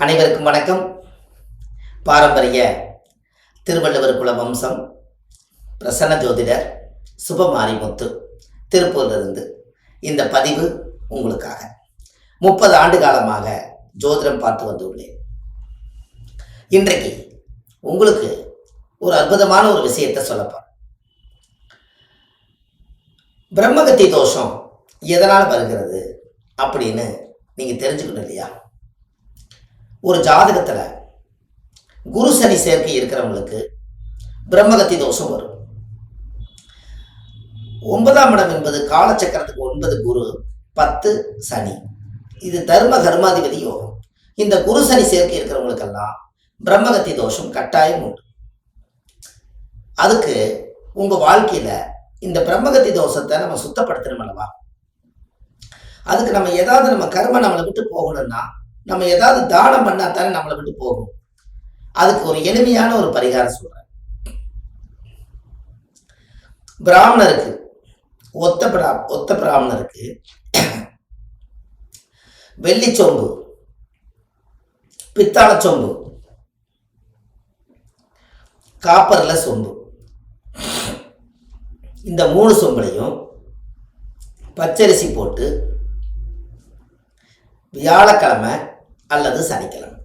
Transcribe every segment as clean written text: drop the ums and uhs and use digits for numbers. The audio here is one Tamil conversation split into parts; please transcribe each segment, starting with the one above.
அனைவருக்கும் வணக்கம். பாரம்பரிய திருவள்ளுவர் குல வம்சம் பிரசன்ன ஜோதிடர் சுபமாரிமுத்து திருப்பூரிலிருந்து இந்த பதிவு உங்களுக்காக. 30 ஆண்டு காலமாக ஜோதிடம் பார்த்து வந்துள்ளேன். இன்றைக்கு உங்களுக்கு ஒரு அற்புதமான ஒரு விஷயத்தை சொல்லப்போறேன். பிரம்மகத்தி தோஷம் எதனால் வருகிறது அப்படின்னு நீங்க தெரிஞ்சுக்கணும் இல்லையா? ஒரு ஜாதகத்துல குரு சனி சேர்க்கை இருக்கிறவங்களுக்கு பிரம்மகத்தி தோஷம் வரும். 9ஆம் இடம் என்பது காலச்சக்கரத்துக்கு 9 குரு, 10 சனி. இது தர்ம கர்மாதிபதி யோகம். இந்த குரு சனி சேர்க்கை இருக்கிறவங்களுக்கெல்லாம் பிரம்மகத்தி தோஷம் கட்டாயம் உண்டு. அதுக்கு உங்க வாழ்க்கையில இந்த பிரம்மகத்தி தோஷத்தை நம்ம சுத்தப்படுத்தணும் அல்லவா? அதுக்கு நம்ம ஏதாவது நம்ம கர்ம நம்மளை விட்டு போகணும்னா நம்ம ஏதாவது தானம் பண்ணா தானே நம்மளை விட்டு போகும். அதுக்கு ஒரு எளிமையான ஒரு பரிகாரம் சொல்றேன். பிராமணருக்கு ஒத்த பிராமணருக்கு வெள்ளி சொம்பு, பித்தாள சொம்பு, காப்பர்ல சொம்பு, இந்த 3 சொம்புலையும் பச்சரிசி போட்டு வியாழக்கிழமை அல்லது சனிக்கிழமை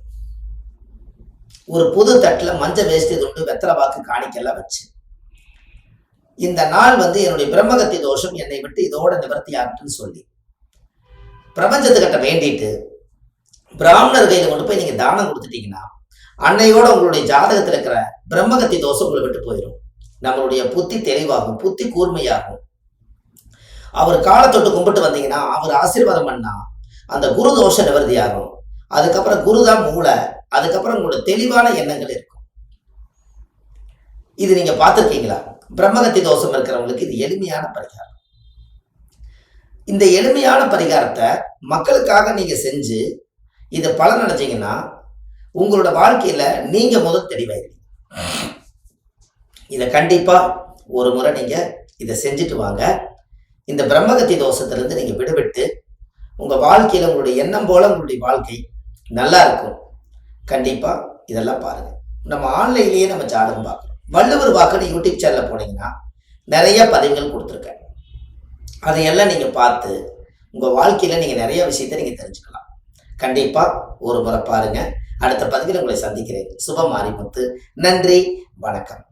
ஒரு புது தட்டில் மஞ்சள் வேஷ்டி துண்டு வெத்தலை பாக்கு காணிக்கெல்லாம் வச்சு, இந்த நாள் என்னுடைய பிரம்மகத்தி தோஷம் என்னை விட்டு இதோட நிவர்த்தி ஆகட்டுன்னு சொல்லி பிரபஞ்சத்துக்கிட்ட வேண்டிட்டு பிராமணர் கையில கொண்டு போய் நீங்க தானம் கொடுத்துட்டீங்கன்னா அன்னையோட உங்களுடைய ஜாதகத்தில் இருக்கிற பிரம்மகத்தி தோஷம் உங்களை விட்டு போயிடும். நம்மளுடைய புத்தி தெளிவாகும், புத்தி கூர்மையாகும். அவர் காலத்தொட்டு கும்பிட்டு வந்தீங்கன்னா அவர் ஆசீர்வாதம் பண்ணா அந்த குரு தோஷ நிவர்த்தி ஆகும். அதுக்கப்புறம் குருதான் மூளை, அதுக்கப்புறம் உங்களோட தெளிவான எண்ணங்கள் இருக்கும். இது நீங்க பார்த்துருக்கீங்களா? பிரம்மகத்தி தோஷம் இருக்கிறவங்களுக்கு இது எளிமையான பரிகாரம். இந்த எளிமையான பரிகாரத்தை மக்களுக்காக நீங்க செஞ்சு இதை பலன் அடைஞ்சீங்கன்னா உங்களோட வாழ்க்கையில நீங்க முதல் தெளிவாயிருங்க. இதை கண்டிப்பா ஒரு முறை நீங்க இதை செஞ்சுட்டு வாங்க. இந்த பிரம்மகத்தி தோஷத்திலிருந்து நீங்க விடுபட்டு உங்க வாழ்க்கையில உங்களுடைய எண்ணம் போல உங்களுடைய வாழ்க்கை நல்லா இருக்கும். கண்டிப்பா இதெல்லாம் பாருங்க. நம்ம ஆன்லைன்லயே நம்ம ஜாதகம் பார்க்கணும். வள்ளுவர் வாக்குன்னு யூடியூப் சேனல்ல போனீங்கன்னா நிறைய பதிவுகள் கொடுத்துருக்கேன். அதையெல்லாம் நீங்க பார்த்து உங்க வாழ்க்கையில நீங்க நிறைய விஷயத்தை நீங்க தெரிஞ்சுக்கலாம். கண்டிப்பா ஒரு முறை பாருங்க. அடுத்த பதிவில் உங்களை சந்திக்கிறேன். சுபமாரிமுத்து. நன்றி, வணக்கம்.